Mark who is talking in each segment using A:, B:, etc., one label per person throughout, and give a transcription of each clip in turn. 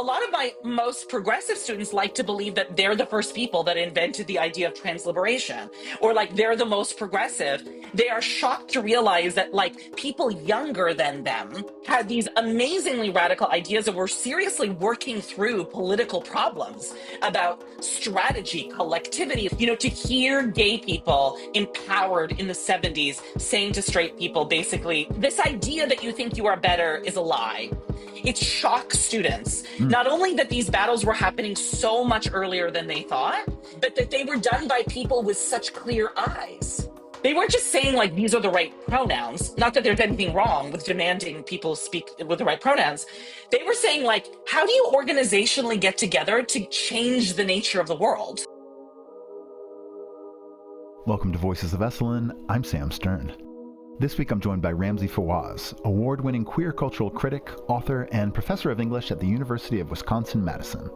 A: A lot of my most progressive students like to believe that they're the first people that invented the idea of transliberation, or like they're the most progressive. They are shocked to realize that like people younger than them had these amazingly radical ideas and were seriously working through political problems about strategy, collectivity. To hear gay people empowered in the 70s saying to straight people, basically, this idea that you think you are better is a lie. It shocks students, not only that these battles were happening so much earlier than they thought, but that they were done by people with such clear eyes. They weren't just saying like these are the right pronouns, not that there's anything wrong with demanding people speak with the right pronouns. They were saying like, how do you organizationally get together to change the nature of the world?
B: Welcome to Voices of Esalen. I'm Sam Stern. This week I'm joined by Ramzi Fawaz, award-winning queer cultural critic, author, and professor of English at the University of Wisconsin-Madison.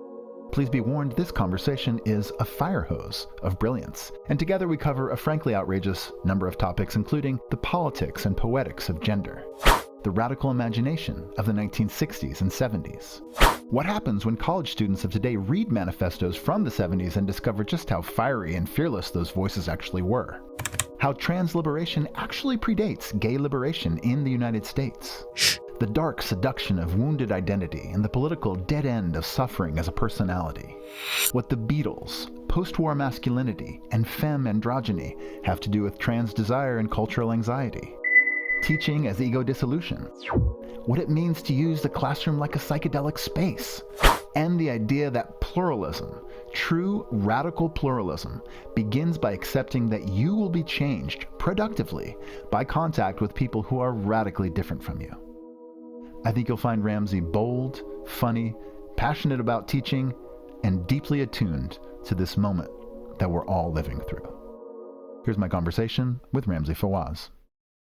B: Please be warned, this conversation is a firehose of brilliance, and together we cover a frankly outrageous number of topics, including the politics and poetics of gender, the radical imagination of the 1960s and 70s. What happens when college students of today read manifestos from the 70s and discover just how fiery and fearless those voices actually were? How transliberation actually predates gay liberation in the United States. The dark seduction of wounded identity and the political dead end of suffering as a personality. What the Beatles, postwar masculinity, and femme androgyny have to do with trans desire and cultural anxiety. Teaching as ego dissolution. What it means to use the classroom like a psychedelic space. And the idea that pluralism, true radical pluralism, begins by accepting that you will be changed productively by contact with people who are radically different from you. I think you'll find Ramzi bold, funny, passionate about teaching, and deeply attuned to this moment that we're all living through. Here's my conversation with Ramzi Fawaz.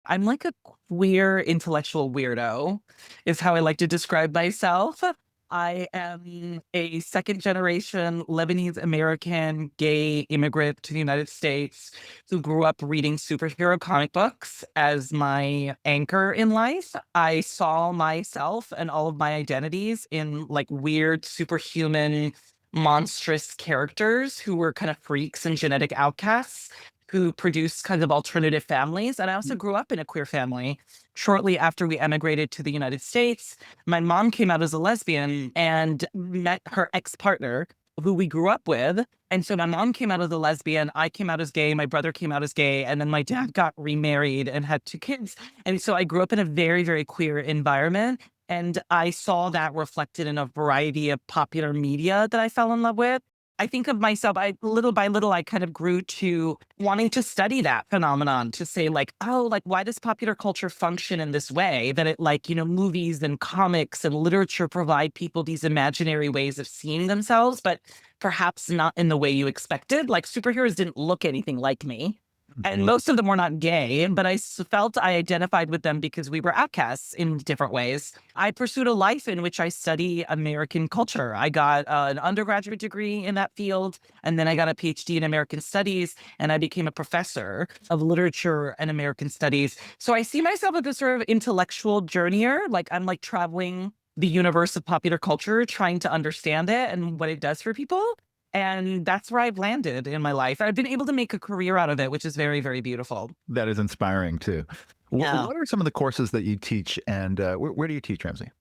C: I'm like a queer intellectual weirdo, is how I like to describe myself. I am a second-generation Lebanese-American gay immigrant to the United States who grew up reading superhero comic books as my anchor in life. I saw myself and all of my identities in like weird, superhuman, monstrous characters who were kind of freaks and genetic outcasts who produced kind of alternative families. And I also grew up in a queer family. Shortly after we emigrated to the United States, my mom came out as a lesbian and met her ex-partner, who we grew up with. And so my mom came out as a lesbian, I came out as gay, my brother came out as gay, and then my dad got remarried and had 2 kids. And so I grew up in a very, very queer environment. And I saw that reflected in a variety of popular media that I fell in love with. I think of myself, little by little, I kind of grew to wanting to study that phenomenon, to say like, oh, like, why does popular culture function in this way? That it like, movies and comics and literature provide people these imaginary ways of seeing themselves, but perhaps not in the way you expected. Like superheroes didn't look anything like me. And most of them were not gay, but I felt I identified with them because we were outcasts in different ways. I pursued a life in which I study American culture. I got an undergraduate degree in that field, and then I got a PhD in American studies, and I became a professor of literature and American studies. So I see myself as a sort of intellectual journeyer, like I'm like traveling the universe of popular culture, trying to understand it and what it does for people. And that's where I've landed in my life. I've been able to make a career out of it, which is very, very beautiful.
B: That is inspiring, too.
C: Yeah.
B: What are some of the courses that you teach, and where do you teach, Ramzi?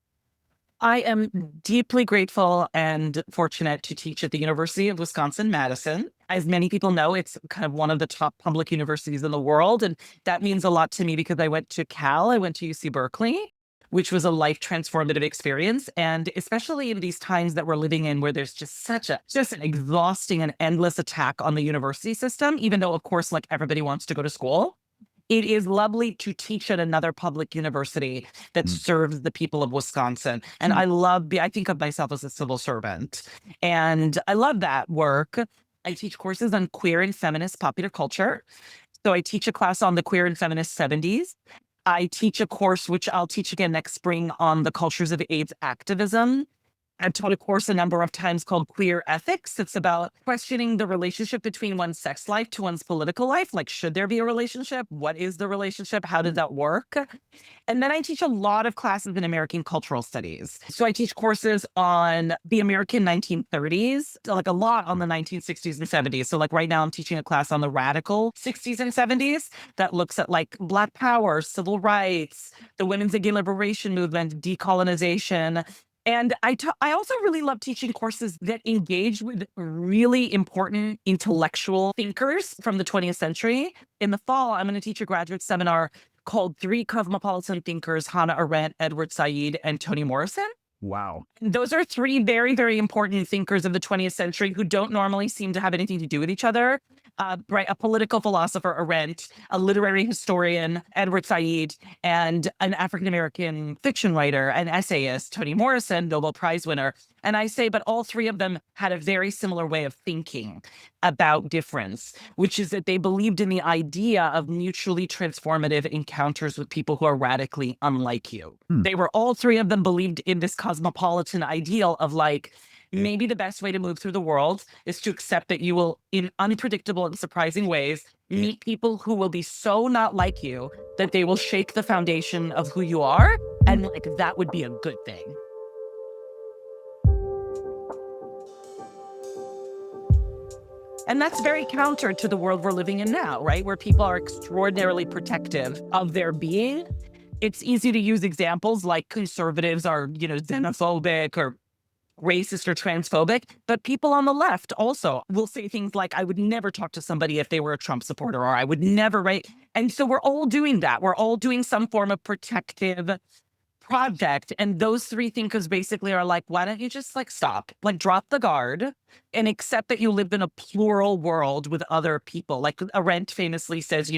C: I am deeply grateful and fortunate to teach at the University of Wisconsin-Madison. As many people know, it's kind of one of the top public universities in the world. And that means a lot to me because I went to Cal, I went to UC Berkeley, which was a life transformative experience. And especially in these times that we're living in, where there's just just an exhausting and endless attack on the university system, even though, of course, like everybody wants to go to school, it is lovely to teach at another public university that serves the people of Wisconsin. And I think of myself as a civil servant. And I love that work. I teach courses on queer and feminist popular culture. So I teach a class on the queer and feminist 70s. I teach a course, which I'll teach again next spring, on the cultures of AIDS activism I've taught a course a number of times called Queer Ethics. It's about questioning the relationship between one's sex life to one's political life. Like, should there be a relationship? What is the relationship? How does that work? And then I teach a lot of classes in American cultural studies. So I teach courses on the American 1930s, like a lot on the 1960s and 70s. So like right now I'm teaching a class on the radical 60s and 70s that looks at like Black power, civil rights, the women's and gay liberation movement, decolonization. And I also really love teaching courses that engage with really important intellectual thinkers from the 20th century. In the fall, I'm going to teach a graduate seminar called Three Cosmopolitan Thinkers, Hannah Arendt, Edward Said, and Toni Morrison.
B: Wow.
C: Those are three very, very important thinkers of the 20th century who don't normally seem to have anything to do with each other. Right, a political philosopher, Arendt, a literary historian, Edward Said, and an African-American fiction writer, an essayist, Toni Morrison, Nobel Prize winner. And I say, but all three of them had a very similar way of thinking about difference, which is that they believed in the idea of mutually transformative encounters with people who are radically unlike you. They were, all three of them believed in this cosmopolitan ideal of like, maybe the best way to move through the world is to accept that you will, in unpredictable and surprising ways, meet people who will be so not like you that they will shake the foundation of who you are. And like, that would be a good thing. And that's very counter to the world we're living in now, right? Where people are extraordinarily protective of their being. It's easy to use examples like conservatives are, xenophobic or racist or transphobic, but people on the left also will say things like, I would never talk to somebody if they were a Trump supporter, or I would never, right? And so we're all doing that. We're all doing some form of protective project. And those three thinkers basically are like, why don't you just like stop, like drop the guard and accept that you live in a plural world with other people. Like Arendt famously says,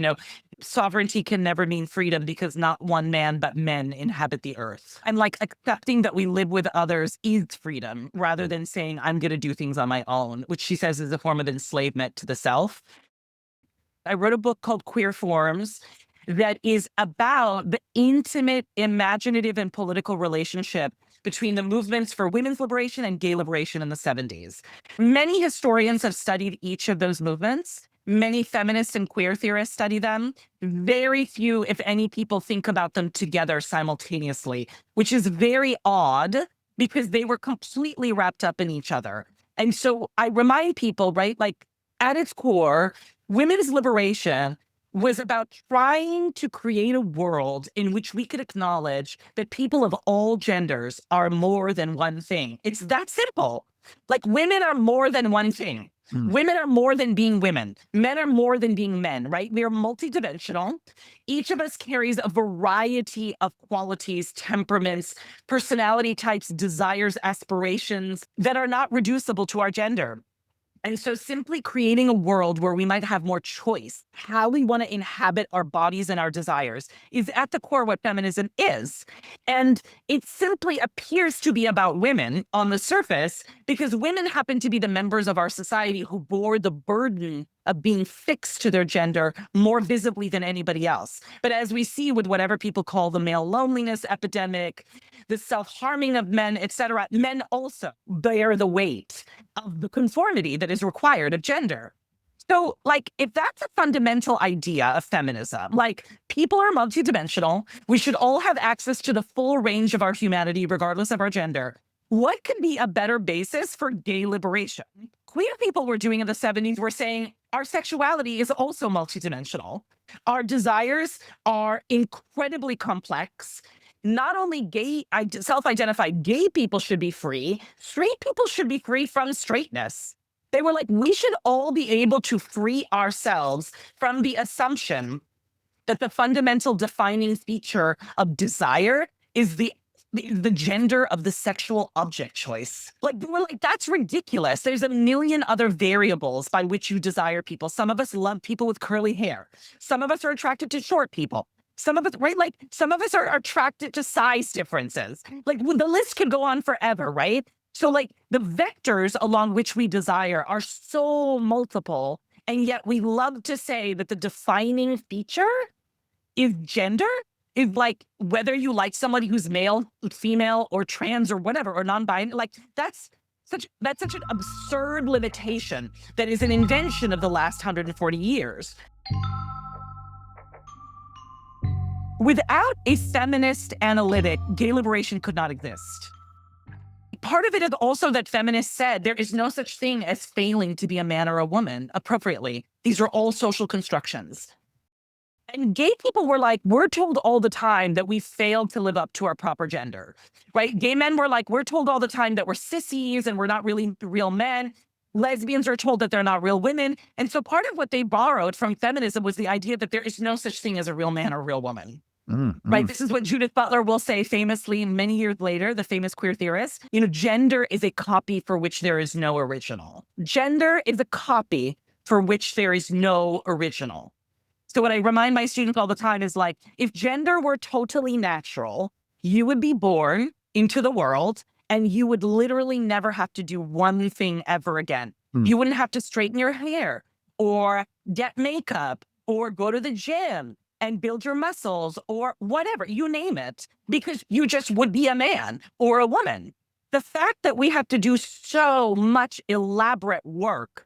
C: sovereignty can never mean freedom because not one man, but men inhabit the earth. And like accepting that we live with others is freedom rather than saying, I'm going to do things on my own, which she says is a form of enslavement to the self. I wrote a book called Queer Forms that is about the intimate, imaginative, and political relationship between the movements for women's liberation and gay liberation in the 70s. Many historians have studied each of those movements. Many feminists and queer theorists study them. Very few, if any, people think about them together simultaneously, which is very odd because they were completely wrapped up in each other. And so I remind people, right, like at its core, women's liberation was about trying to create a world in which we could acknowledge that people of all genders are more than one thing. It's that simple. Like women are more than one thing. Women are more than being women. Men are more than being men, right? We are multidimensional. Each of us carries a variety of qualities, temperaments, personality types, desires, aspirations that are not reducible to our gender. And so simply creating a world where we might have more choice, how we want to inhabit our bodies and our desires, is at the core what feminism is. And it simply appears to be about women on the surface because women happen to be the members of our society who bore the burden of being fixed to their gender more visibly than anybody else. But as we see with whatever people call the male loneliness epidemic, the self-harming of men, etc., men also bear the weight of the conformity that is required of gender. So, like, if that's a fundamental idea of feminism, like, people are multidimensional, we should all have access to the full range of our humanity, regardless of our gender. What could be a better basis for gay liberation? Queer people were doing in the 70s were saying our sexuality is also multidimensional. Our desires are incredibly complex. Not only gay, self-identified gay people should be free, straight people should be free from straightness. They were like, we should all be able to free ourselves from the assumption that the fundamental defining feature of desire is the gender of the sexual object choice. Like, we're like, that's ridiculous. There's a million other variables by which you desire people. Some of us love people with curly hair. Some of us are attracted to short people. Some of us, right? Like, some of us are attracted to size differences. Like, the list could go on forever, right? So, like, the vectors along which we desire are so multiple, and yet we love to say that the defining feature is gender. is like whether you like somebody who's male, female, or trans or whatever, or non-binary. Like that's such an absurd limitation that is an invention of the last 140 years. Without a feminist analytic, gay liberation could not exist. Part of it is also that feminists said there is no such thing as failing to be a man or a woman appropriately. These are all social constructions. And gay people were like, we're told all the time that we failed to live up to our proper gender, right? Gay men were like, we're told all the time that we're sissies and we're not really real men. Lesbians are told that they're not real women. And so part of what they borrowed from feminism was the idea that there is no such thing as a real man or a real woman. Right. This is what Judith Butler will say famously many years later, the famous queer theorist. Gender is a copy for which there is no original. Gender is a copy for which there is no original. So what I remind my students all the time is like, if gender were totally natural, you would be born into the world and you would literally never have to do one thing ever again. You wouldn't have to straighten your hair or get makeup or go to the gym and build your muscles or whatever, you name it, because you just would be a man or a woman. The fact that we have to do so much elaborate work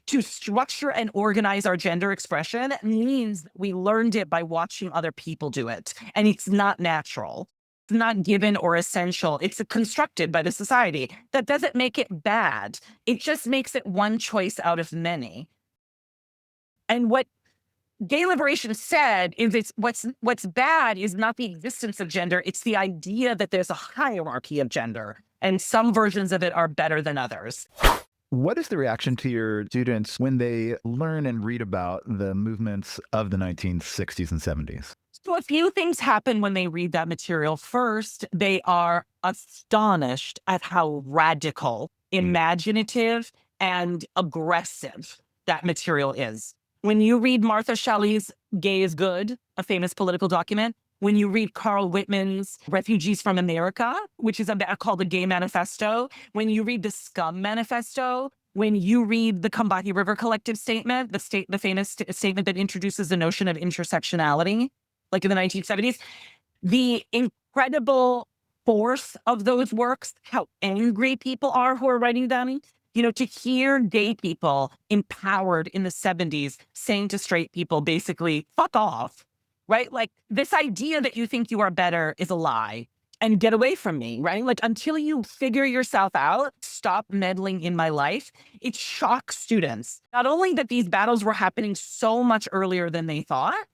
C: to structure and organize our gender expression means that we learned it by watching other people do it. And it's not natural. It's not given or essential. It's constructed by the society. That doesn't make it bad. It just makes it one choice out of many. And what gay liberation said is it's what's bad is not the existence of gender. It's the idea that there's a hierarchy of gender and some versions of it are better than others.
B: What is the reaction to your students when they learn and read about the movements of the 1960s and 70s?
C: So a few things happen when they read that material. First, they are astonished at how radical, imaginative, and aggressive that material is. When you read Martha Shelley's Gay is Good, a famous political document, when you read Carl Whitman's Refugees from America, which is called the Gay Manifesto, when you read the Scum Manifesto, when you read the Combahee River Collective Statement, the famous statement that introduces the notion of intersectionality, like in the 1970s, the incredible force of those works, how angry people are who are writing them, to hear gay people empowered in the 70s saying to straight people, basically, fuck off, right? Like this idea that you think you are better is a lie and get away from me, right? Like until you figure yourself out, stop meddling in my life. It shocks students. Not only that these battles were happening so much earlier than they thought,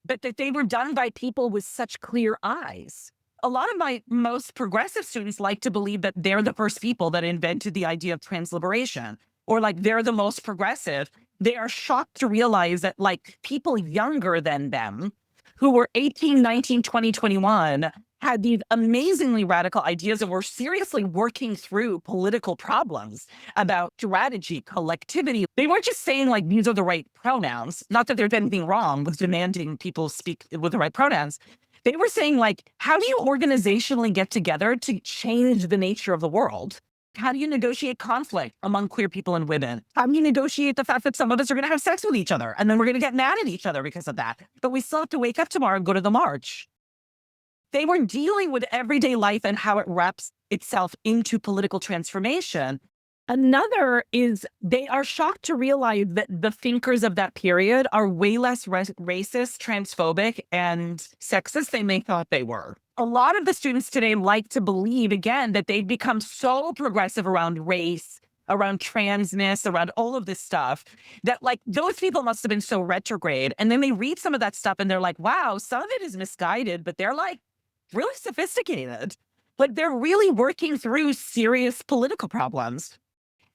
C: but that they were done by people with such clear eyes. A lot of my most progressive students like to believe that they're the first people that invented the idea of transliberation, or like they're the most progressive. They are shocked to realize that like people younger than them who were 18, 19, 20, 21 had these amazingly radical ideas and were seriously working through political problems about strategy, collectivity. They weren't just saying like, these are the right pronouns. Not that there's anything wrong with demanding people speak with the right pronouns. They were saying like, how do you organizationally get together to change the nature of the world? How do you negotiate conflict among queer people and women? How do you negotiate the fact that some of us are going to have sex with each other and then we're going to get mad at each other because of that? But we still have to wake up tomorrow and go to the march. They were dealing with everyday life and how it wraps itself into political transformation. Another is they are shocked to realize that the thinkers of that period are way less racist, transphobic, and sexist than they thought they were. A lot of the students today like to believe, again, that they've become so progressive around race, around transness, around all of this stuff, that like those people must have been so retrograde. And then they read some of that stuff and they're like, wow, some of it is misguided, but they're like really sophisticated. Like they're really working through serious political problems.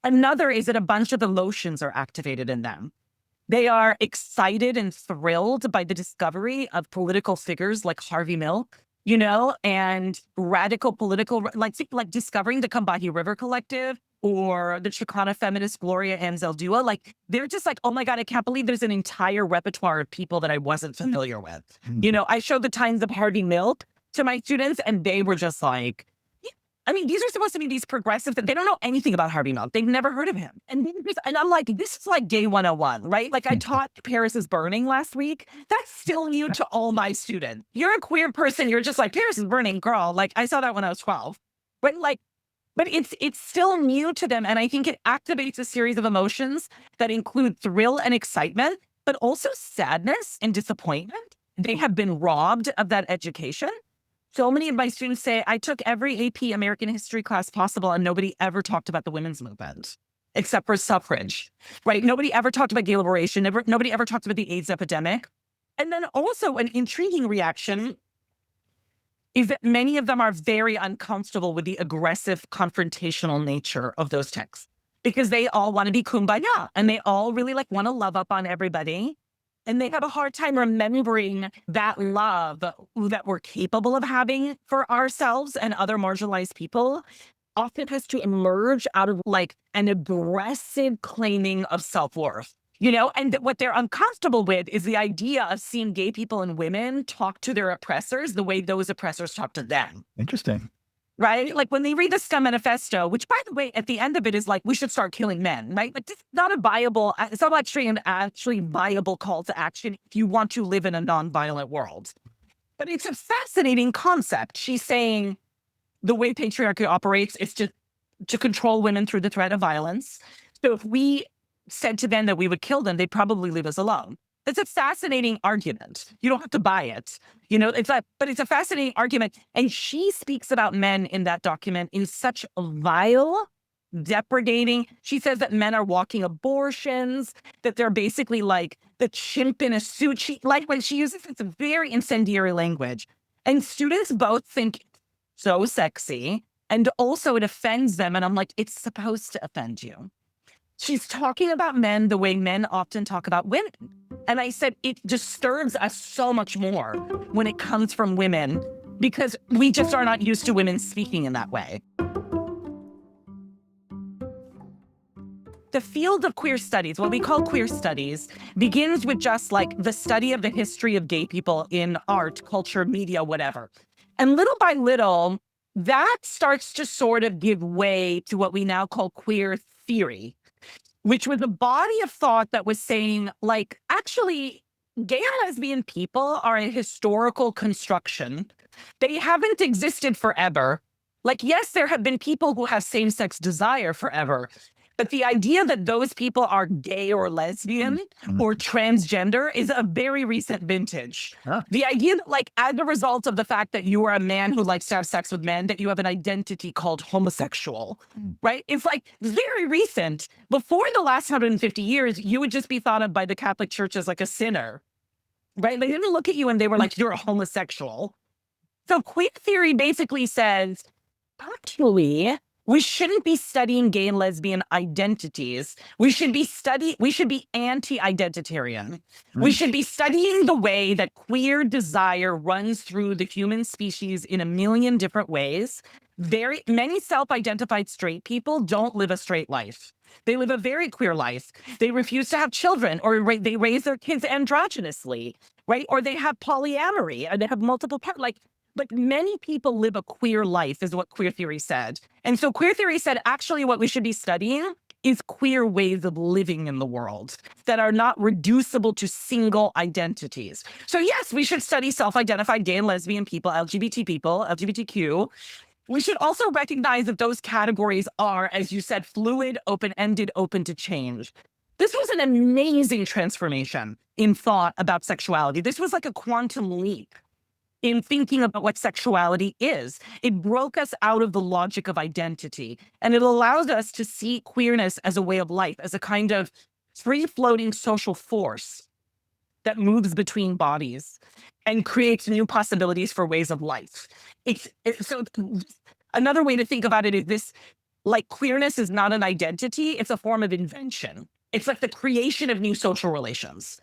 C: Another is that a bunch of the lotions are activated in them. They are excited and thrilled by the discovery of political figures like Harvey Milk, and radical political, like discovering the Combahee River Collective or the Chicana feminist Gloria Anzaldúa. Like, they're just like, oh my God, I can't believe there's an entire repertoire of people that I wasn't familiar with. I showed the Times of Harvey Milk to my students and they were just like, I mean, these are supposed to be these progressives that they don't know anything about Harvey Milk. They've never heard of him. And I'm like, this is like gay 101, right? Like I taught Paris is Burning last week. That's still new to all my students. You're a queer person. You're just like, Paris is Burning, girl. Like I saw that when I was 12. But like, but it's still new to them. And I think it activates a series of emotions that include thrill and excitement, but also sadness and disappointment. They have been robbed of that education. So many of my students say, I took every AP American history class possible and nobody ever talked about the women's movement, except for suffrage, right? Nobody ever talked about gay liberation. Nobody ever talked about the AIDS epidemic. And then also an intriguing reaction is that many of them are very uncomfortable with the aggressive, confrontational nature of those texts because they all want to be kumbaya and they all really like want to love up on everybody. And they have a hard time remembering that love that we're capable of having for ourselves and other marginalized people often has to emerge out of like an aggressive claiming of self-worth, you know? And what they're uncomfortable with is the idea of seeing gay people and women talk to their oppressors the way those oppressors talk to them.
B: Interesting.
C: Right? Like when they read the STEM manifesto, which by the way, at the end of it is like, we should start killing men, right? But it's not a viable, it's not actually an actually viable call to action if you want to live in a non-violent world. But it's a fascinating concept. She's saying the way patriarchy operates is to control women through the threat of violence. So if we said to them that we would kill them, they'd probably leave us alone. It's a fascinating argument. You don't have to buy it. You know, but it's a fascinating argument. And she speaks about men in that document in such vile, depredating. She says that men are walking abortions, that they're basically like the chimp in a suit. She, like when she uses it's a very incendiary language. And students both think it's so sexy and also it offends them. And I'm like, it's supposed to offend you. She's talking about men the way men often talk about women. And I said, it disturbs us so much more when it comes from women because we just are not used to women speaking in that way. The field of queer studies, what we call queer studies, begins with just like the study of the history of gay people in art, culture, media, whatever. And little by little, that starts to sort of give way to what we now call queer theory, which was a body of thought that was saying, like, actually, gay and lesbian people are a historical construction. They haven't existed forever. Like, yes, there have been people who have same-sex desire forever, but the idea that those people are gay or lesbian or transgender is a very recent vintage.
B: Huh.
C: The idea that, like, as a result of the fact that you are a man who likes to have sex with men, that you have an identity called homosexual, right? It's like very recent. Before the last 150 years, you would just be thought of by the Catholic Church as like a sinner, right? They didn't look at you and they were like, you're a homosexual. So queer theory basically says, actually, we shouldn't be studying gay and lesbian identities. We should be anti-identitarian. We should be studying the way that queer desire runs through the human species in a million different ways. Very many self-identified straight people don't live a straight life. They live a very queer life. They refuse to have children, or they raise their kids androgynously, right? Or they have polyamory, and they have multiple partners. But many people live a queer life, is what queer theory said. And so queer theory said, actually, what we should be studying is queer ways of living in the world that are not reducible to single identities. So yes, we should study self-identified gay and lesbian people, LGBTQ. We should also recognize that those categories are, as you said, fluid, open-ended, open to change. This was an amazing transformation in thought about sexuality. This was like a quantum leap in thinking about what sexuality is. It broke us out of the logic of identity, and it allows us to see queerness as a way of life, as a kind of free-floating social force that moves between bodies and creates new possibilities for ways of life. So another way to think about it is this, like queerness is not an identity, it's a form of invention. It's like the creation of new social relations.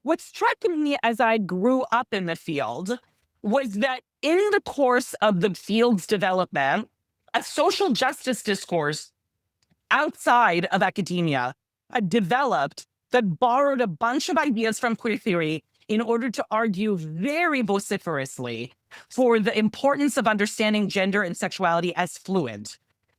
C: What struck me as I grew up in the field was that in the course of the field's development, a social justice discourse outside of academia developed that borrowed a bunch of ideas from queer theory in order to argue very vociferously for the importance of understanding gender and sexuality as fluid.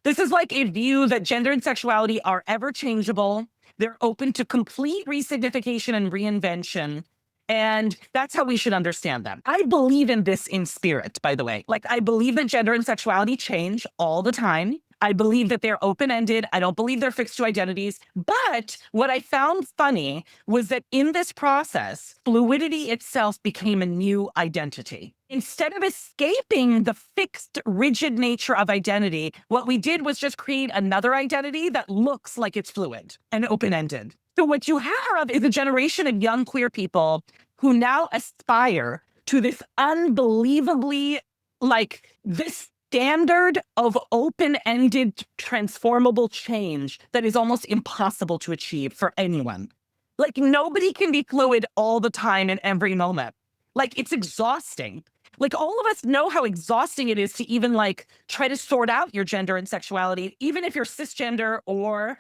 C: This is like a view that gender and sexuality are ever changeable. They're open to complete resignification and reinvention. And that's how we should understand them. I believe in this in spirit, by the way. Like, I believe that gender and sexuality change all the time. I believe that they're open-ended. I don't believe they're fixed to identities. But what I found funny was that in this process, fluidity itself became a new identity. Instead of escaping the fixed, rigid nature of identity, what we did was just create another identity that looks like it's fluid and open-ended. So what you have is a generation of young queer people who now aspire to this unbelievably, like, this standard of open-ended, transformable change that is almost impossible to achieve for anyone. Like, nobody can be fluid all the time in every moment. Like, it's exhausting. Like, all of us know how exhausting it is to even, like, try to sort out your gender and sexuality, even if you're cisgender or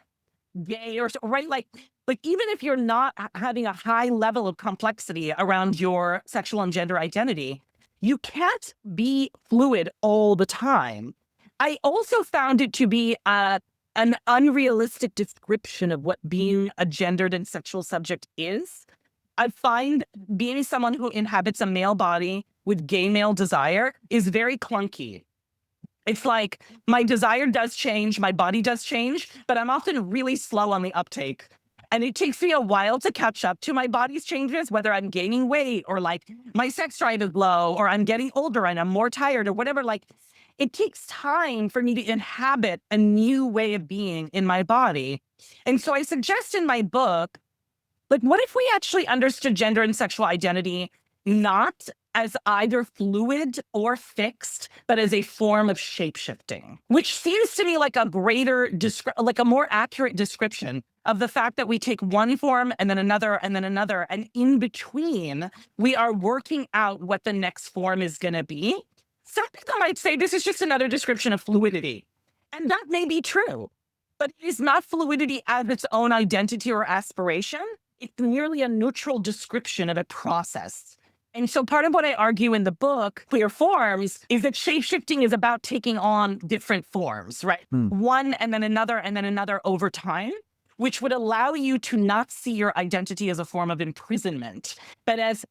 C: gay or right, like even if you're not having a high level of complexity around your sexual and gender identity, you can't be fluid all the time. I also found it to be an unrealistic description of what being a gendered and sexual subject is. I find being someone who inhabits a male body with gay male desire is very clunky. It's like my desire does change, my body does change, but I'm often really slow on the uptake. And it takes me a while to catch up to my body's changes, whether I'm gaining weight or like my sex drive is low or I'm getting older and I'm more tired or whatever. Like, it takes time for me to inhabit a new way of being in my body. And so I suggest in my book, like, what if we actually understood gender and sexual identity not as either fluid or fixed, but as a form of shapeshifting, which seems to me like a greater, like a more accurate description of the fact that we take one form and then another and then another. And in between, we are working out what the next form is going to be. Some people might say this is just another description of fluidity. And that may be true, but it is not fluidity as its own identity or aspiration. It's merely a neutral description of a process. And so part of what I argue in the book, Queer Forms, is that shapeshifting is about taking on different forms, right? One and then another over time, which would allow you to not see your identity as a form of imprisonment, but as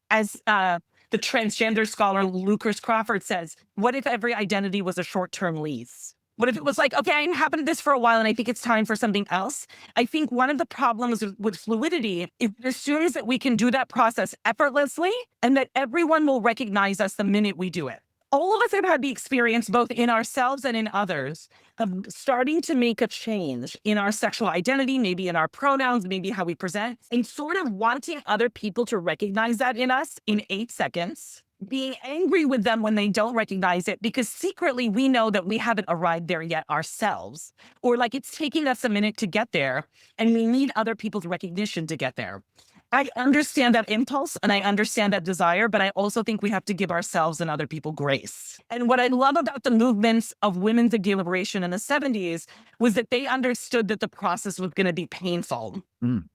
C: the transgender scholar Lucas Crawford says, what if every identity was a short-term lease? What if it was like, okay, I inhabited this for a while and I think it's time for something else? I think one of the problems with fluidity is it assumes that we can do that process effortlessly and that everyone will recognize us the minute we do it. All of us have had the experience, both in ourselves and in others, of starting to make a change in our sexual identity, maybe in our pronouns, maybe how we present, and sort of wanting other people to recognize that in us in 8 seconds. Being angry with them when they don't recognize it, because secretly we know that we haven't arrived there yet ourselves, or like it's taking us a minute to get there and we need other people's recognition to get there. I understand that impulse and I understand that desire, but I also think we have to give ourselves and other people grace. And what I love about the movements of women's gay liberation in the 70s was that they understood that the process was going to be painful,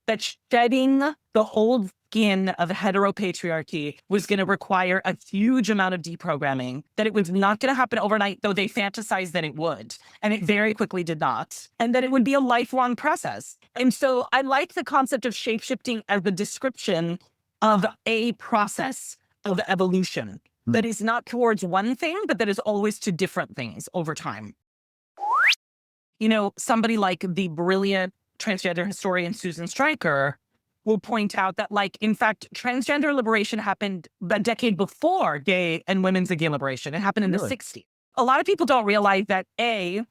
C: that shedding the old skin of heteropatriarchy was going to require a huge amount of deprogramming, that it was not going to happen overnight, though they fantasized that it would. And it very quickly did not. And that it would be a lifelong process. And so I like the concept of shapeshifting as the description of a process of evolution that is not towards one thing, but that is always to different things over time. You know, somebody like the brilliant transgender historian Susan Stryker will point out that, like, in fact, transgender liberation happened a decade before gay and women's gay liberation. It happened in the 60s. A lot of people don't realize that, A,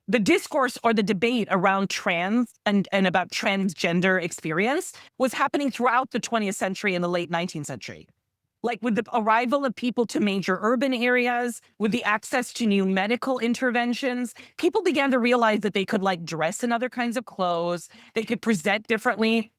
C: the discourse or the debate around trans and about transgender experience was happening throughout the 20th century and the late 19th century. Like, with the arrival of people to major urban areas, with the access to new medical interventions, people began to realize that they could, like, dress in other kinds of clothes, they could present differently.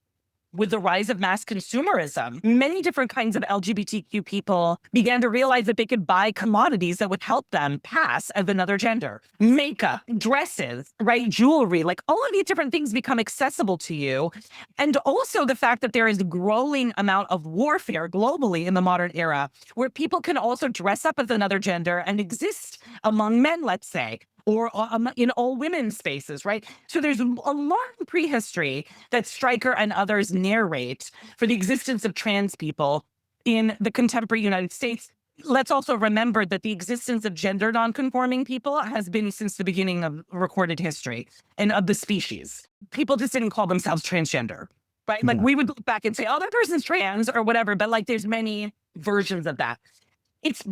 C: with the rise of mass consumerism, many different kinds of LGBTQ people began to realize that they could buy commodities that would help them pass as another gender. Makeup, dresses, right? Jewelry, like all of these different things become accessible to you. And also the fact that there is a growing amount of warfare globally in the modern era, where people can also dress up as another gender and exist among men, let's say, or in all women's spaces, right? So there's a long prehistory that Stryker and others narrate for the existence of trans people in the contemporary United States. Let's also remember that the existence of gender nonconforming people has been since the beginning of recorded history and of the species. People just didn't call themselves transgender, right? Like we would look back and say, oh, that person's trans or whatever, but like there's many versions of that. It's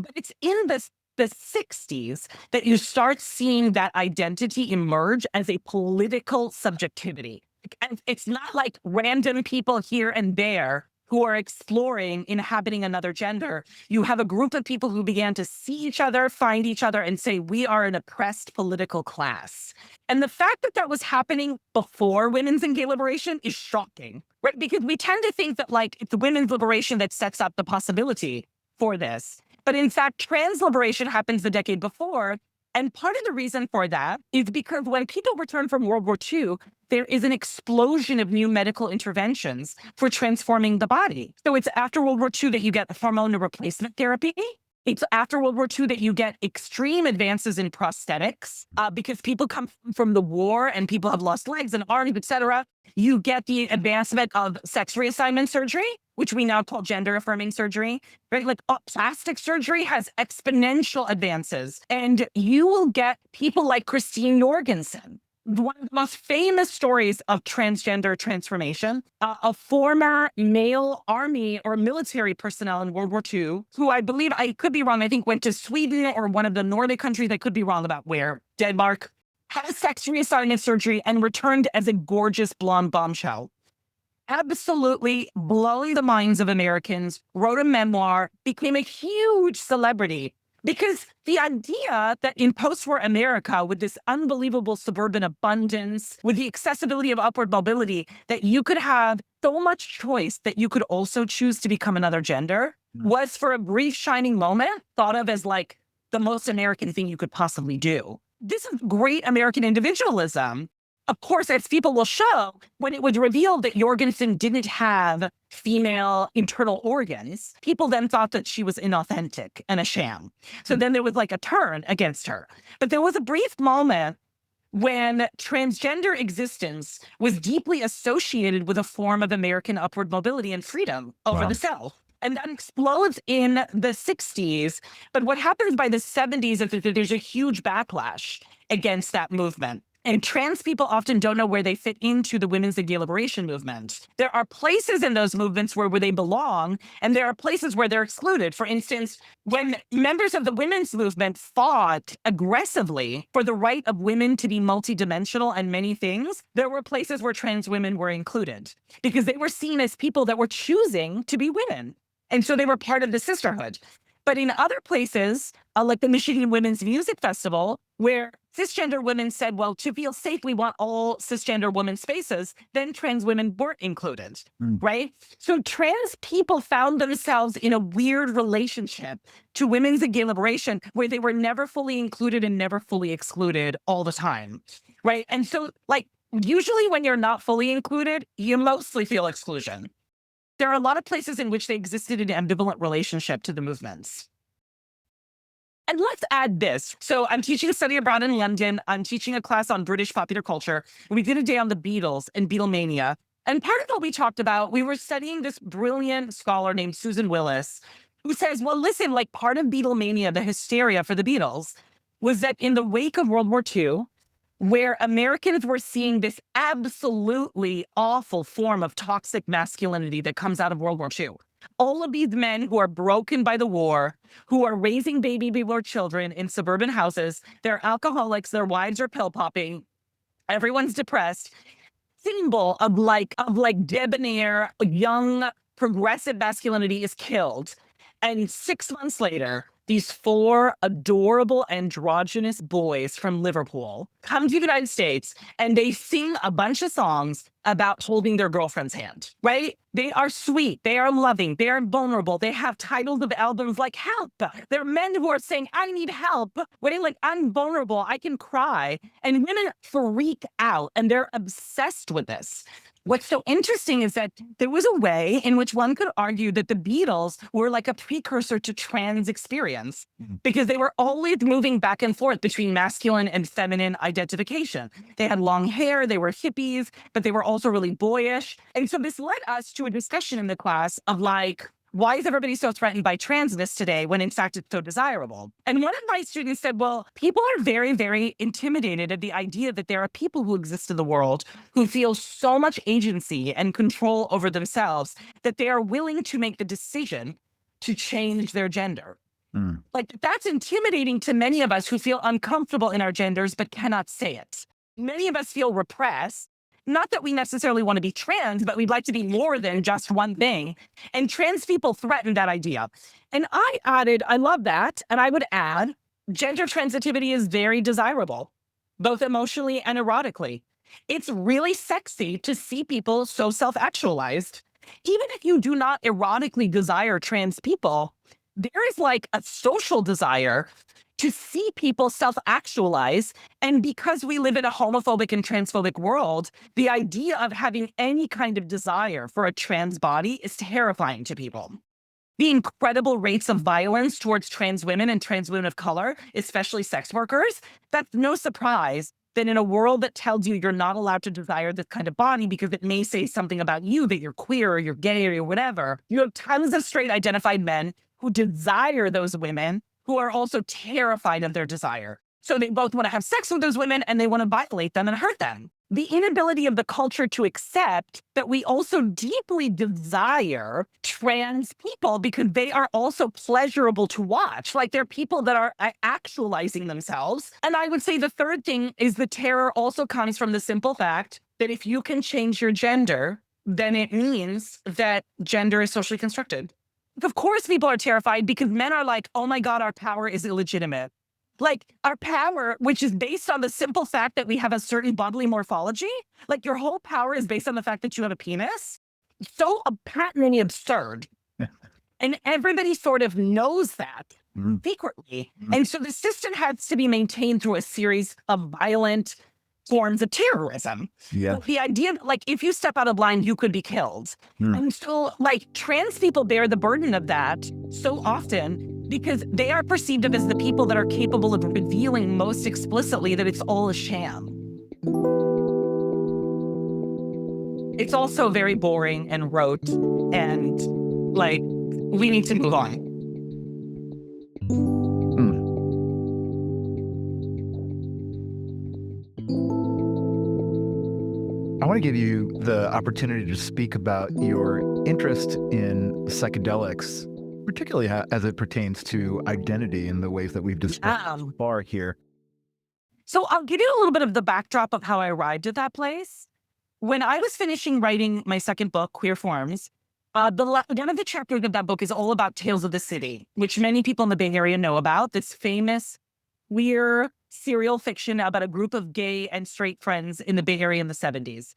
C: in the 60s that you start seeing that identity emerge as a political subjectivity. And it's not like random people here and there who are exploring inhabiting another gender. You have a group of people who began to see each other, find each other, and say, we are an oppressed political class. And the fact that that was happening before women's and gay liberation is shocking, right? Because we tend to think that like it's the women's liberation that sets up the possibility for this. But in fact, trans liberation happens the decade before. And part of the reason for that is because when people return from World War II, there is an explosion of new medical interventions for transforming the body. So it's after World War II that you get hormone replacement therapy. It's after World War II that you get extreme advances in prosthetics because people come from the war and people have lost legs and arms, et cetera. You get the advancement of sex reassignment surgery, which we now call gender affirming surgery, right? Like plastic surgery has exponential advances. And you will get people like Christine Jorgensen, one of the most famous stories of transgender transformation, a former male army or military personnel in World War II, who I believe, I could be wrong, I think went to Sweden or one of the Nordic countries, I could be wrong about where, Denmark, had a sex reassignment surgery and returned as a gorgeous blonde bombshell. Absolutely blowing the minds of Americans, wrote a memoir, became a huge celebrity. Because the idea that in post-war America, with this unbelievable suburban abundance, with the accessibility of upward mobility, that you could have so much choice that you could also choose to become another gender, was for a brief shining moment thought of as like the most American thing you could possibly do. This is great American individualism. Of course, as people will show, when it was revealed that Jorgensen didn't have female internal organs, people then thought that she was inauthentic and a sham. So then there was like a turn against her. But there was a brief moment when transgender existence was deeply associated with a form of American upward mobility and freedom over the self. And that explodes in the 60s. But what happens by the 70s is that there's a huge backlash against that movement. And trans people often don't know where they fit into the women's and gay liberation movement. There are places in those movements where they belong, and there are places where they're excluded. For instance, when members of the women's movement fought aggressively for the right of women to be multidimensional and many things, there were places where trans women were included because they were seen as people that were choosing to be women. And so they were part of the sisterhood. But in other places, like the Michigan Women's Music Festival, where cisgender women said, well, to feel safe, we want all cisgender women spaces, then trans women weren't included, right? So trans people found themselves in a weird relationship to women's and gay liberation where they were never fully included and never fully excluded all the time, right? And so, like, usually when you're not fully included, you mostly feel exclusion. There are a lot of places in which they existed in an ambivalent relationship to the movements. And let's add this. So I'm teaching a study abroad in London. I'm teaching a class on British popular culture. We did a day on the Beatles and Beatlemania. And part of what we talked about, we were studying this brilliant scholar named Susan Willis, who says, well, listen, like part of Beatlemania, the hysteria for the Beatles, was that in the wake of World War II, where Americans were seeing this absolutely awful form of toxic masculinity that comes out of World War II. All of these men who are broken by the war, who are raising baby boomer children in suburban houses, they're alcoholics, their wives are pill popping, everyone's depressed, symbol of like debonair, young, progressive masculinity is killed. And 6 months later, these 4 adorable androgynous boys from Liverpool come to the United States and they sing a bunch of songs about holding their girlfriend's hand, right? They are sweet. They are loving. They are vulnerable. They have titles of albums like Help. They're men who are saying, I need help. When they're like, I'm vulnerable. I can cry. And women freak out and they're obsessed with this. What's so interesting is that there was a way in which one could argue that the Beatles were like a precursor to trans experience because they were always moving back and forth between masculine and feminine identification. They had long hair, they were hippies, but they were also really boyish. And so this led us to a discussion in the class of like, why is everybody so threatened by transness today when in fact it's so desirable? And one of my students said, well, people are very, very intimidated at the idea that there are people who exist in the world who feel so much agency and control over themselves that they are willing to make the decision to change their gender. Like that's intimidating to many of us who feel uncomfortable in our genders but cannot say it. Many of us feel repressed. Not that we necessarily want to be trans, but we'd like to be more than just one thing. And trans people threaten that idea. And I added, I love that. And I would add, gender transitivity is very desirable, both emotionally and erotically. It's really sexy to see people so self-actualized. Even if you do not erotically desire trans people, there is like a social desire to see people self-actualize. And because we live in a homophobic and transphobic world, the idea of having any kind of desire for a trans body is terrifying to people. The incredible rates of violence towards trans women and trans women of color, especially sex workers, that's no surprise that in a world that tells you you're not allowed to desire this kind of body because it may say something about you, that you're queer or you're gay or you're whatever, you have tons of straight identified men who desire those women who are also terrified of their desire. So they both want to have sex with those women and they want to violate them and hurt them. The inability of the culture to accept that we also deeply desire trans people because they are also pleasurable to watch. Like they're people that are actualizing themselves. And I would say the third thing is the terror also comes from the simple fact that if you can change your gender, then it means that gender is socially constructed. Of course, people are terrified because men are like, oh my God, our power is illegitimate. Like our power, which is based on the simple fact that we have a certain bodily morphology, like your whole power is based on the fact that you have a penis. So patently absurd. And everybody sort of knows that secretly. And so the system has to be maintained through a series of violent forms of terrorism. But the idea that like if you step out of line, you could be killed. And so like trans people bear the burden of that so often because they are perceived of as the people that are capable of revealing most explicitly that it's all a sham. It's also very boring and rote and like we need to move on.
B: I want to give you the opportunity to speak about your interest in psychedelics, particularly as it pertains to identity in the ways that we've discussed so far here.
C: So I'll give you a little bit of the backdrop of how I arrived at that place. When I was finishing writing my second book, Queer Forms, one of the chapters of that book is all about Tales of the City, which many people in the Bay Area know about, this famous queer serial fiction about a group of gay and straight friends in the Bay Area in the 70s.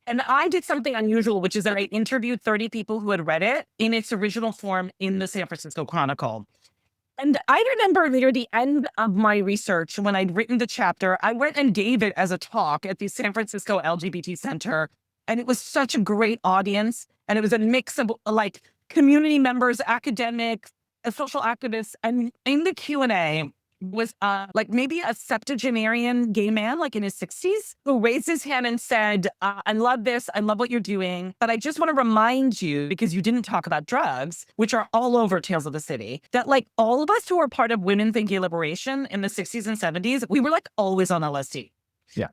C: And I did something unusual, which is that I interviewed 30 people who had read it in its original form in the San Francisco Chronicle. And I remember near the end of my research, when I'd written the chapter, I went and gave it as a talk at the San Francisco LGBT Center. And it was such a great audience. And it was a mix of like community members, academics, social activists. And in the Q&A, was like maybe a septuagenarian gay man, like in his 60s, who raised his hand and said, I love this. I love what you're doing. But I just want to remind you, because you didn't talk about drugs, which are all over Tales of the City, that like all of us who were part of women's and gay liberation in the 60s and 70s, we were like always on LSD.
B: Yeah.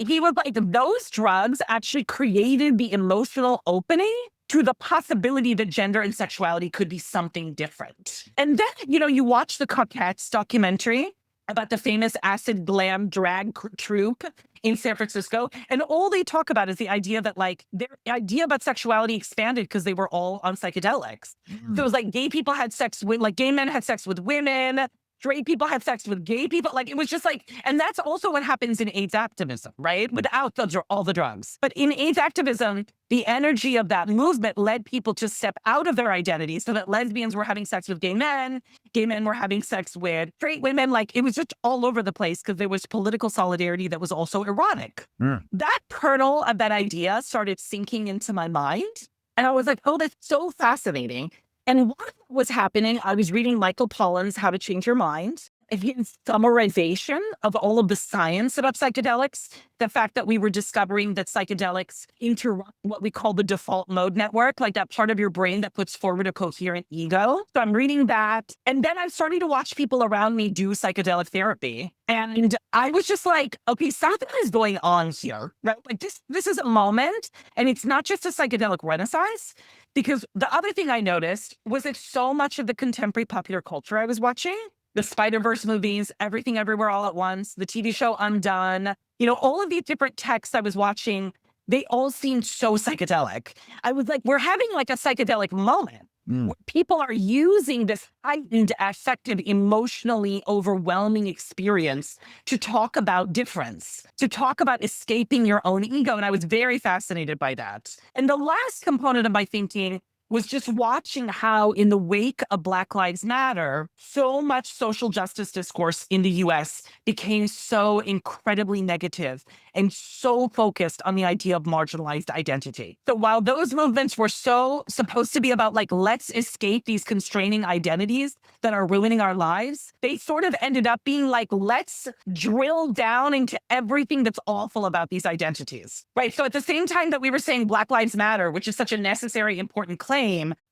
C: He was like, those drugs actually created the emotional opening to the possibility that gender and sexuality could be something different. And then, you watch the Coquettes documentary about the famous acid glam drag troupe in San Francisco. And all they talk about is the idea that like their idea about sexuality expanded because they were all on psychedelics. So it was like gay people had sex with, like gay men had sex with women, straight people had sex with gay people. Like it was just like, and that's also what happens in AIDS activism, right? Without all the drugs. But in AIDS activism, the energy of that movement led people to step out of their identity so that lesbians were having sex with gay men were having sex with straight women. Like it was just all over the place because there was political solidarity that was also erotic. That kernel of that idea started sinking into my mind. And I was like, oh, that's so fascinating. And what was happening, I was reading Michael Pollan's How to Change Your Mind. His summarization of all of the science about psychedelics, the fact that we were discovering that psychedelics interrupt what we call the default mode network, like that part of your brain that puts forward a coherent ego. So I'm reading that. And then I'm starting to watch people around me do psychedelic therapy. And I was just like, okay, something is going on here, right? Like this is a moment. And it's not just a psychedelic renaissance. Because the other thing I noticed was that so much of the contemporary popular culture I was watching, the Spider-Verse movies, Everything Everywhere All at Once, the TV show Undone, all of these different texts I was watching, they all seemed so psychedelic. I was like, we're having like a psychedelic moment. Where people are using this heightened, affective, emotionally overwhelming experience to talk about difference, to talk about escaping your own ego. And I was very fascinated by that. And the last component of my thinking was just watching how in the wake of Black Lives Matter, so much social justice discourse in the US became so incredibly negative and so focused on the idea of marginalized identity. So while those movements were so supposed to be about like, let's escape these constraining identities that are ruining our lives, they sort of ended up being like, let's drill down into everything that's awful about these identities, right? So at the same time that we were saying Black Lives Matter, which is such a necessary, important claim,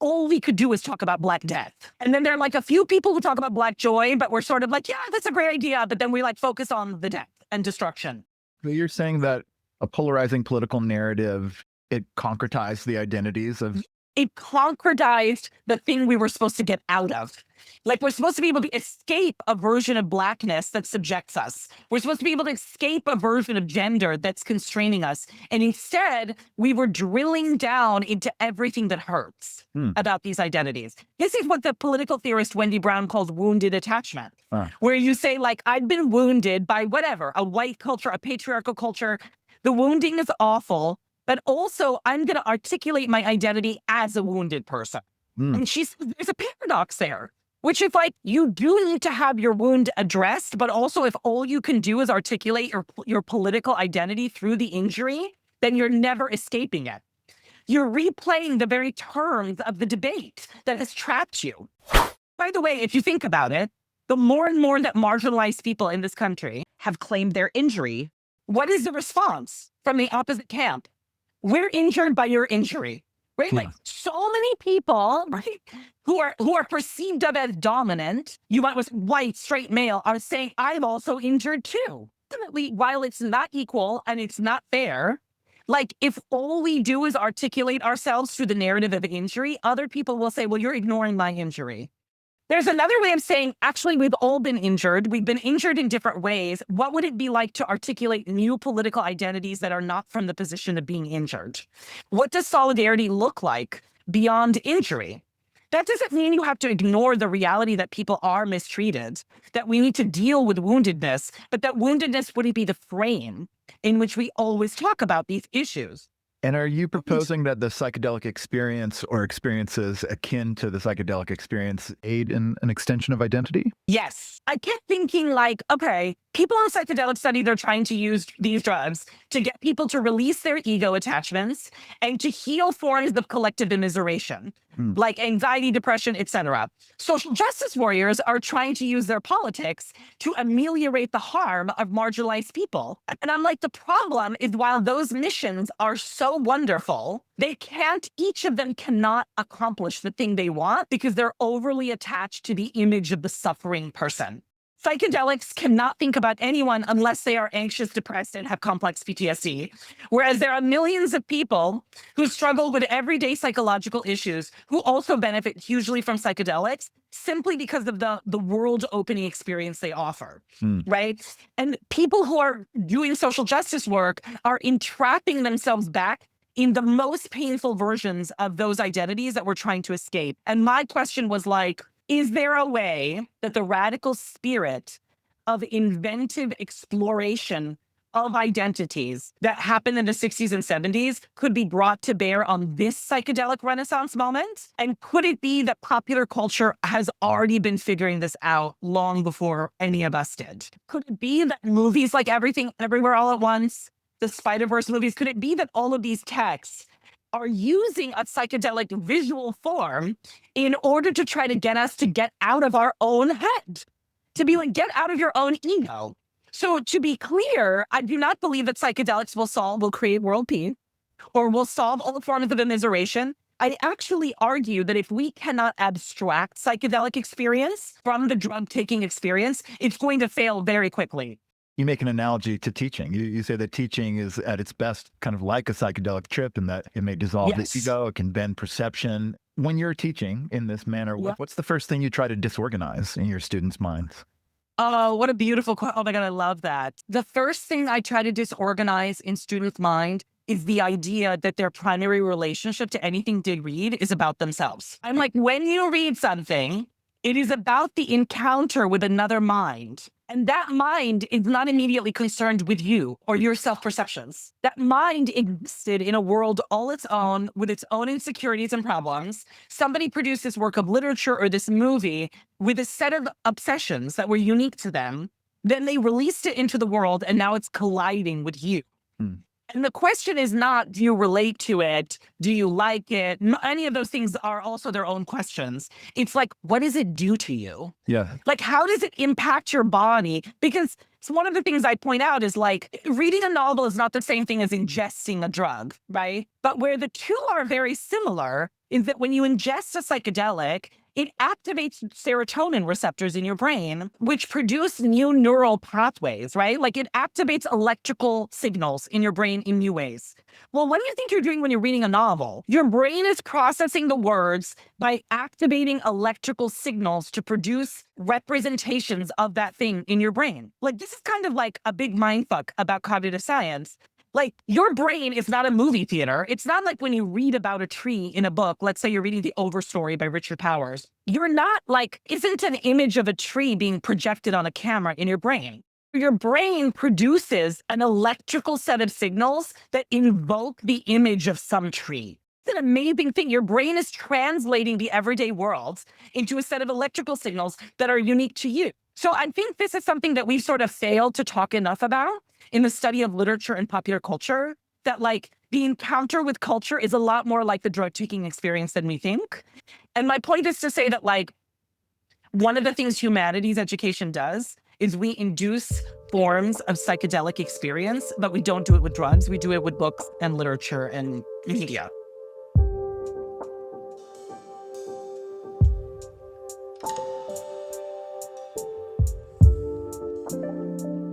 C: all we could do is talk about Black death. And then there are like a few people who talk about Black joy, but we're sort of like, yeah, that's a great idea. But then we like focus on the death and destruction.
B: So you're saying that a polarizing political narrative, it concretized the identities of...
C: It concretized the thing we were supposed to get out of. Like we're supposed to be able to escape a version of Blackness that subjects us. We're supposed to be able to escape a version of gender that's constraining us. And instead, we were drilling down into everything that hurts about these identities. This is what the political theorist Wendy Brown calls wounded attachment, where you say like, I've been wounded by whatever, a white culture, a patriarchal culture. The wounding is awful. But also, I'm going to articulate my identity as a wounded person. And there's a paradox there, which is like, you do need to have your wound addressed, but also if all you can do is articulate your political identity through the injury, then you're never escaping it. You're replaying the very terms of the debate that has trapped you. By the way, if you think about it, the more and more that marginalized people in this country have claimed their injury, what is the response from the opposite camp? We're injured by your injury, right? Like so many people, right, who are perceived of as dominant, you might was white, straight male, are saying, I'm also injured too. Ultimately, while it's not equal and it's not fair, like if all we do is articulate ourselves through the narrative of injury, other people will say, well, you're ignoring my injury. There's another way of saying, actually, we've all been injured. We've been injured in different ways. What would it be like to articulate new political identities that are not from the position of being injured? What does solidarity look like beyond injury? That doesn't mean you have to ignore the reality that people are mistreated, that we need to deal with woundedness, but that woundedness wouldn't be the frame in which we always talk about these issues.
B: And are you proposing that the psychedelic experience or experiences akin to the psychedelic experience aid in an extension of identity?
C: Yes. I kept thinking like, okay, people on psychedelic study, they're trying to use these drugs to get people to release their ego attachments and to heal forms of collective immiseration, like anxiety, depression, etc. Social justice warriors are trying to use their politics to ameliorate the harm of marginalized people. And I'm like, the problem is while those missions are so wonderful, each of them cannot accomplish the thing they want because they're overly attached to the image of the suffering person. Psychedelics cannot think about anyone unless they are anxious, depressed, and have complex PTSD. Whereas there are millions of people who struggle with everyday psychological issues who also benefit hugely from psychedelics simply because of the world-opening experience they offer, right? And people who are doing social justice work are entrapping themselves back in the most painful versions of those identities that we're trying to escape. And my question was like, is there a way that the radical spirit of inventive exploration of identities that happened in the 60s and 70s could be brought to bear on this psychedelic renaissance moment? And could it be that popular culture has already been figuring this out long before any of us did? Could it be that movies like Everything Everywhere All at Once, the Spider-Verse movies, could it be that all of these texts are using a psychedelic visual form in order to try to get us to get out of our own head, to be like, get out of your own ego? So to be clear, I do not believe that psychedelics will create world peace or will solve all forms of immiseration. I actually argue that if we cannot abstract psychedelic experience from the drug-taking experience, it's going to fail very quickly.
B: You make an analogy to teaching. You say that teaching is at its best kind of like a psychedelic trip, and that it may dissolve the ego, it can bend perception. When you're teaching in this manner, what's the first thing you try to disorganize in your students' minds?
C: Oh, what a beautiful quote. Oh my God, I love that. The first thing I try to disorganize in students' mind is the idea that their primary relationship to anything they read is about themselves. I'm like, when you read something, it is about the encounter with another mind. And that mind is not immediately concerned with you or your self-perceptions. That mind existed in a world all its own with its own insecurities and problems. Somebody produced this work of literature or this movie with a set of obsessions that were unique to them. Then they released it into the world and now it's colliding with you. And the question is not, do you relate to it? Do you like it? Any of those things are also their own questions. It's like, what does it do to you?
B: Yeah.
C: Like, how does it impact your body? Because one of the things I point out is like, reading a novel is not the same thing as ingesting a drug, right? But where the two are very similar is that when you ingest a psychedelic, it activates serotonin receptors in your brain, which produce new neural pathways, right? Like it activates electrical signals in your brain in new ways. Well, what do you think you're doing when you're reading a novel? Your brain is processing the words by activating electrical signals to produce representations of that thing in your brain. Like this is kind of like a big mindfuck about cognitive science. Like your brain is not a movie theater. It's not like when you read about a tree in a book, let's say you're reading The Overstory by Richard Powers. You're not like, isn't an image of a tree being projected on a camera in your brain. Your brain produces an electrical set of signals that invoke the image of some tree. It's an amazing thing. Your brain is translating the everyday world into a set of electrical signals that are unique to you. So I think this is something that we've sort of failed to talk enough about in the study of literature and popular culture, that like the encounter with culture is a lot more like the drug-taking experience than we think. And my point is to say that like one of the things humanities education does is we induce forms of psychedelic experience, but we don't do it with drugs. We do it with books and literature and media.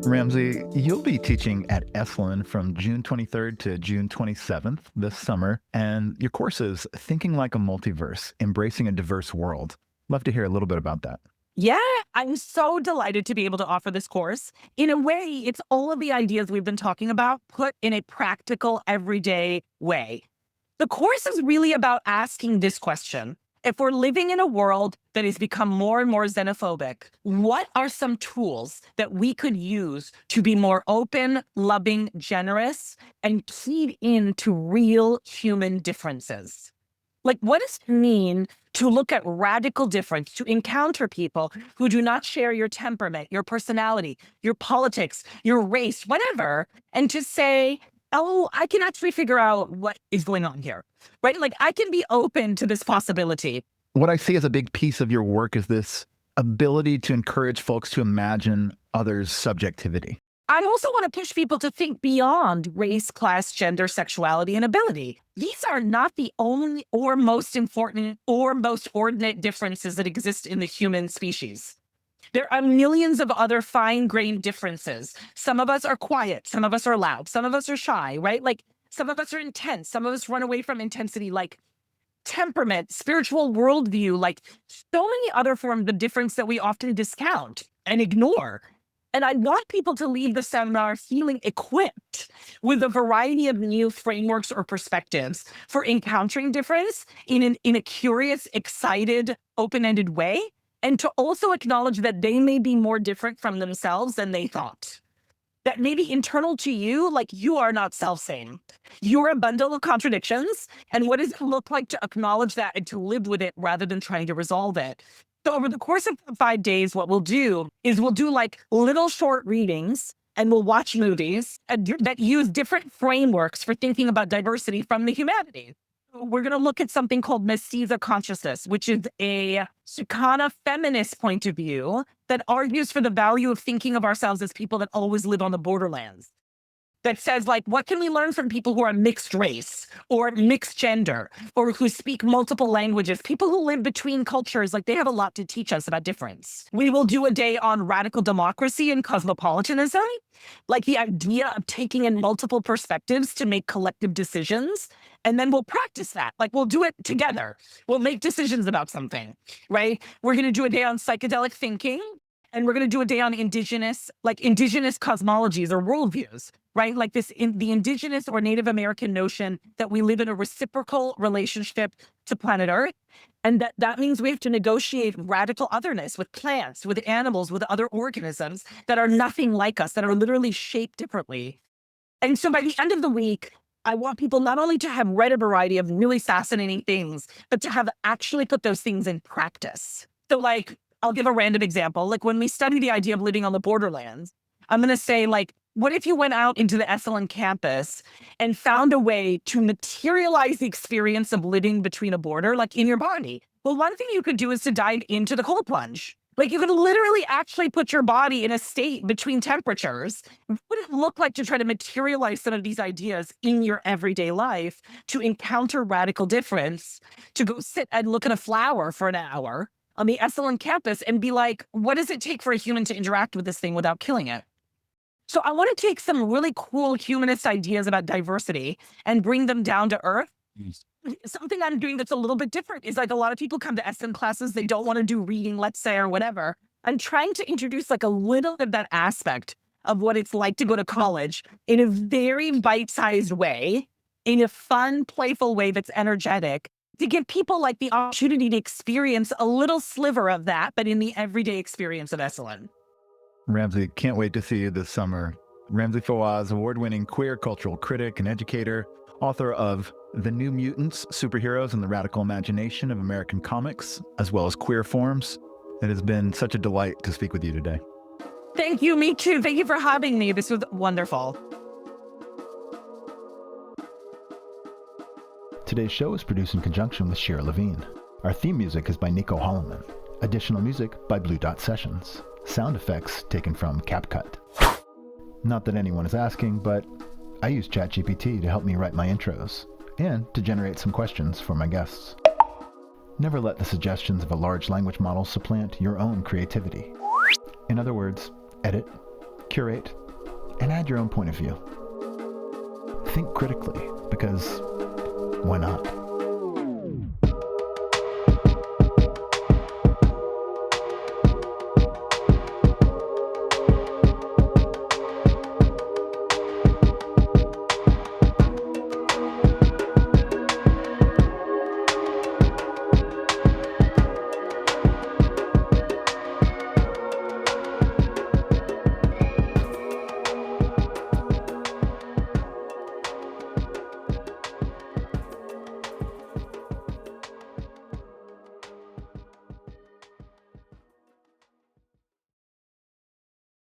B: Ramzi, you'll be teaching at Esalen from June 23rd to June 27th this summer, and your course is Thinking Like a Multiverse, Embracing a Diverse World. Love to hear a little bit about that.
C: Yeah, I'm so delighted to be able to offer this course. In a way, it's all of the ideas we've been talking about put in a practical, everyday way. The course is really about asking this question. If we're living in a world that has become more and more xenophobic, what are some tools that we could use to be more open, loving, generous, and keyed into real human differences? Like, what does it mean to look at radical difference, to encounter people who do not share your temperament, your personality, your politics, your race, whatever, and to say, oh, I can actually figure out what is going on here, right? Like I can be open to this possibility.
B: What I see as a big piece of your work is this ability to encourage folks to imagine others' subjectivity.
C: I also want to push people to think beyond race, class, gender, sexuality, and ability. These are not the only or most important or most ordinate differences that exist in the human species. There are millions of other fine-grained differences. Some of us are quiet. Some of us are loud. Some of us are shy, right? Like some of us are intense. Some of us run away from intensity, like temperament, spiritual worldview, like so many other forms of difference that we often discount and ignore. And I want people to leave the seminar feeling equipped with a variety of new frameworks or perspectives for encountering difference in a curious, excited, open-ended way, and to also acknowledge that they may be more different from themselves than they thought. That maybe internal to you, like you are not self-same. You're a bundle of contradictions. And what does it look like to acknowledge that and to live with it rather than trying to resolve it? So over the course of 5 days, what we'll do is we'll do like little short readings and we'll watch movies that use different frameworks for thinking about diversity from the humanities. We're going to look at something called mestiza consciousness, which is a Chicana feminist point of view that argues for the value of thinking of ourselves as people that always live on the borderlands. That says, like, what can we learn from people who are mixed race or mixed gender or who speak multiple languages? People who live between cultures, like they have a lot to teach us about difference. We will do a day on radical democracy and cosmopolitanism, like the idea of taking in multiple perspectives to make collective decisions. And then we'll practice that. Like we'll do it together. We'll make decisions about something, right? We're going to do a day on psychedelic thinking. And we're going to do a day on indigenous cosmologies or worldviews, right? Like the indigenous or Native American notion that we live in a reciprocal relationship to planet Earth. And that means we have to negotiate radical otherness with plants, with animals, with other organisms that are nothing like us, that are literally shaped differently. And so by the end of the week, I want people not only to have read a variety of really fascinating things, but to have actually put those things in practice. So like, I'll give a random example. Like when we study the idea of living on the borderlands, I'm going to say like, what if you went out into the Esalen campus and found a way to materialize the experience of living between a border, like in your body? Well, one thing you could do is to dive into the cold plunge. Like you could literally actually put your body in a state between temperatures. What would it look like to try to materialize some of these ideas in your everyday life, to encounter radical difference, to go sit and look at a flower for an hour on the Esalen campus and be like, what does it take for a human to interact with this thing without killing it? So I want to take some really cool humanist ideas about diversity and bring them down to earth. Something I'm doing that's a little bit different is like a lot of people come to SM classes, they don't want to do reading, let's say, or whatever. I'm trying to introduce like a little of that aspect of what it's like to go to college in a very bite-sized way, in a fun, playful way that's energetic, to give people like the opportunity to experience a little sliver of that, but in the everyday experience of Esalen.
B: Ramzi, can't wait to see you this summer. Ramzi Fawaz, award-winning queer cultural critic and educator, author of The New Mutants, Superheroes and the Radical Imagination of American Comics, as well as Queer Forms. It has been such a delight to speak with you today.
C: Thank you, me too. Thank you for having me. This was wonderful.
B: Today's show is produced in conjunction with Shira Levine. Our theme music is by Nico Holloman. Additional music by Blue Dot Sessions. Sound effects taken from CapCut. Not that anyone is asking, but I use ChatGPT to help me write my intros and to generate some questions for my guests. Never let the suggestions of a large language model supplant your own creativity. In other words, edit, curate, and add your own point of view. Think critically, because why not?